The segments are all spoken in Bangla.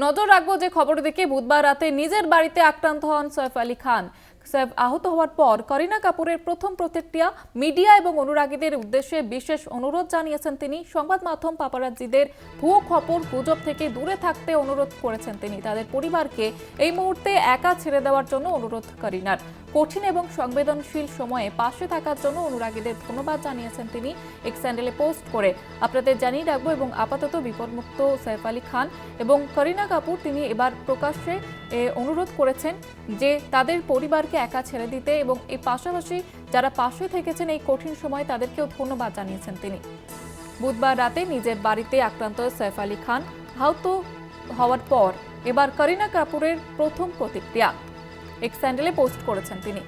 নজর রাখবো যে খবরের দিকে। বুধবার রাতে নিজের বাড়িতে আক্রান্ত হন সৈফ আলী খান। সৈফ আহত হওয়ার পর করিনা কাপুরের প্রথম প্রতিক্রিয়া, মিডিয়া এবং অনুরাগীদের উদ্দেশ্যে বিশেষ অনুরোধ জানিয়েছেন তিনি। সংবাদ মাধ্যম পাপারাজ্জিদের ভুয়ো খবর গুজব থেকে দূরে থাকতে অনুরোধ করেছেন তিনি। তাদের পরিবারকে এই মুহূর্তে একা ছেড়ে দেওয়ার জন্য অনুরোধ করিনার। কঠিন এবং সংবেদনশীল সময়ে পাশে থাকার জন্য অনুরাগীদের ধন্যবাদ জানিয়েছেন তিনি এক্স হ্যান্ডেলে পোস্ট করে। আপনাদের জানিয়ে রাখবো এবং আপাতত বিপদমুক্ত সৈফ আলী খান এবং করিনা কাপুর তিনি এবার প্রকাশ্যে অনুরোধ করেছেন যে তাদের পরিবারকে একা ছেড়ে দিতে এবং এই পাশাপাশি যারা পাশে থেকেছেন এই কঠিন সময় তাদেরকেও ধন্যবাদ জানিয়েছেন তিনি। বুধবার রাতে নিজের বাড়িতে আক্রান্ত সৈফ আলী খান আহত হওয়ার পর এবার করিনা কাপুরের প্রথম প্রতিক্রিয়া এক্স হ্যান্ডেলে পোস্ট করেছেন তিনি।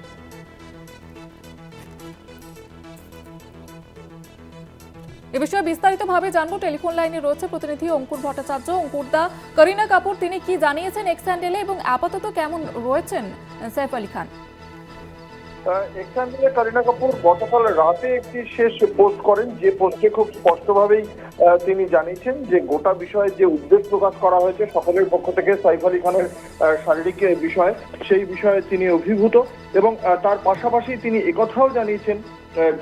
এ বিষয়ে বিস্তারিতভাবে জানবো। টেলিফোন লাইনে রয়েছে প্রতিনিধি অঙ্কুর ভট্টাচার্য। অঙ্কুরদা, করিনা কাপুর তিনি কি জানিয়েছেন এক্স হ্যান্ডেলে এবং আপাতত কেমন রয়েছেন সৈফ আলী খান? এক্স হ্যান্ডেলে করিনা কাপুর গতকাল রাতে একটি শেষ পোস্ট করেন, যে পোস্টে খুব স্পষ্টভাবেই তিনি জানিয়েছেন যে গোটা বিষয়ে যে উদ্বেগ প্রকাশ করা হয়েছে সকলের পক্ষ থেকে সৈফ আলী খানের শারীরিক বিষয়, সেই বিষয়ে তিনি অভিভূত এবং তার পাশাপাশি তিনি একথাও জানিয়েছেন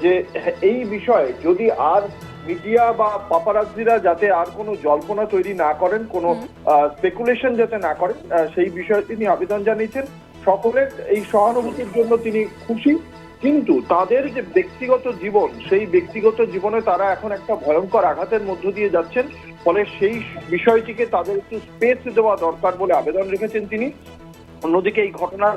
যে এই বিষয়ে যদি আর মিডিয়া বা পাপারাজ্জিরা যাতে আর কোনো জল্পনা তৈরি না করেন, কোনো স্পেকুলেশন যাতে না করেন, সেই বিষয়ে তিনি আবেদন জানিয়েছেন। সকলের এই সহানুভূতির জন্য তিনি খুশি, কিন্তু তাদের যে ব্যক্তিগত জীবন, সেই ব্যক্তিগত জীবনে তারা এখন একটা ভয়ঙ্কর আঘাতের মধ্য দিয়ে যাচ্ছেন, ফলে সেই বিষয়টিকে তাদের একটু স্পেস দেওয়া দরকার বলে আবেদন রেখেছেন তিনি। অন্যদিকে এই ঘটনার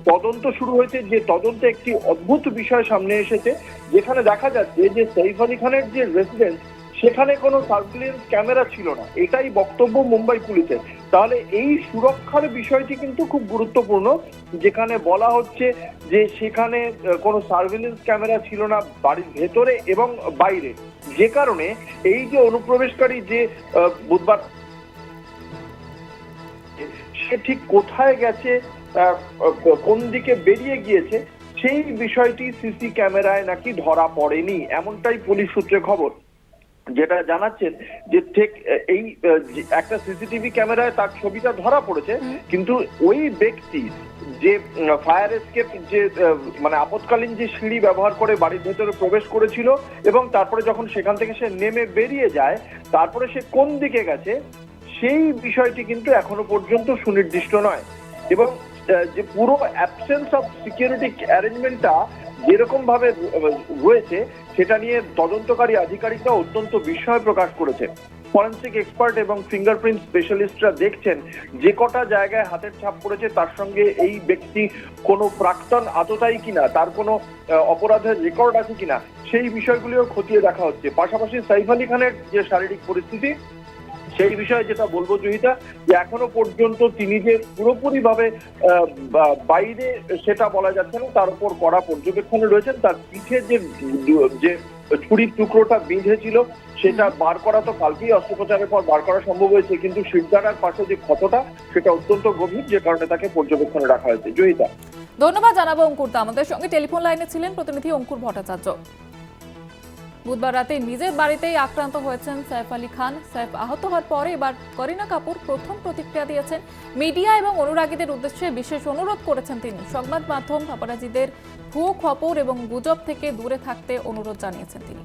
তদন্ত শুরু হয়েছে, যে তদন্তে একটি অদ্ভুত বিষয় সামনে এসেছে, যেখানে দেখা যাচ্ছে যে সৈফ আলী খানের যে রেসিডেন্স সেখানে কোনো সার্ভিলেন্স ক্যামেরা ছিল না, এটাই বক্তব্য মুম্বাই পুলিশের। তাহলে এই সুরক্ষার বিষয়টি কিন্তু খুব গুরুত্বপূর্ণ, যেখানে বলা হচ্ছে যে সেখানে কোনো সার্ভিলেন্স ক্যামেরা ছিল না বাড়ির ভেতরে এবং বাইরে, যে কারণে এই যে অনুপ্রবেশকারী যে বুধবার সে ঠিক কোথায় গেছে, কোন দিকে বেরিয়ে গিয়েছে, সেই বিষয়টি সিসি ক্যামেরায় নাকি ধরা পড়েনি, এমনটাই পুলিশ সূত্রে খবর। যেটা জানাচ্ছেন যে ঠিক এই একটা সিসিটিভি ক্যামেরায় তার ছবিটা ধরা পড়েছে, কিন্তু ওই ব্যক্তি যে ফায়ার এসকেপ যে মানে আপৎকালীন যে সিঁড়ি ব্যবহার করে বাড়ির ভেতরে প্রবেশ করেছিল এবং তারপরে যখন সেখান থেকে সে নেমে বেরিয়ে যায়, তারপরে সে কোন দিকে গেছে সেই বিষয়টি কিন্তু এখনো পর্যন্ত সুনির্দিষ্ট নয়। এবং যে পুরো অ্যাবসেন্স অফ সিকিউরিটি অ্যারেঞ্জমেন্টটা যেরকম ভাবে রয়েছে, সেটা নিয়ে তদন্তকারী আধিকারিকরা অত্যন্ত বিস্ময় প্রকাশ করেছে। ফরেন্সিক এক্সপার্ট এবং ফিঙ্গারপ্রিন্ট স্পেশালিস্টরা দেখছেন যে কটা জায়গায় হাতের ছাপ পড়েছে তার সঙ্গে এই ব্যক্তি কোনো প্রাক্তন আততায়ী কিনা, তার কোনো অপরাধের রেকর্ড আছে কিনা, সেই বিষয়গুলিও খতিয়ে দেখা হচ্ছে। পাশাপাশি সৈফ আলী খানের যে শারীরিক পরিস্থিতি, সেই বিষয়ে যেটা বলবো জয়িতা, যে এখনো পর্যন্ত তিনি যে পুরোপুরি ভাবে বাইরে সেটা বলা যাচ্ছে না, তার উপর কড়া পর্যবেক্ষণে রয়েছেন। তার পিঠে যে ছুরির টুকরোটা বেঁধেছিল সেটা বার করা তো কালকেই অস্ত্রোপচারের পর বার করা সম্ভব হয়েছে, কিন্তু শিরদাঁড়ার পাশে যে ক্ষতটা সেটা অত্যন্ত গভীর, যে কারণে তাকে পর্যবেক্ষণে রাখা হয়েছে। জয়িতা, ধন্যবাদ জানাবো অঙ্কুরদা। আমাদের সঙ্গে টেলিফোন লাইনে ছিলেন প্রতিনিধি অঙ্কুর ভট্টাচার্য। বুধবার রাতে নিজের বাড়িতেই আক্রান্ত হয়েছেন সৈফ আলী খান। সৈফ আহত হওয়ার পরে এবার করিনা কাপুর প্রথম প্রতিক্রিয়া দিয়েছেন। মিডিয়া এবং অনুরাগীদের উদ্দেশ্যে বিশেষ অনুরোধ করেছেন তিনি। সংবাদ মাধ্যম পাপারাজ্জিদের ভুয়ো খবর এবং গুজব থেকে দূরে থাকতে অনুরোধ জানিয়েছেন তিনি।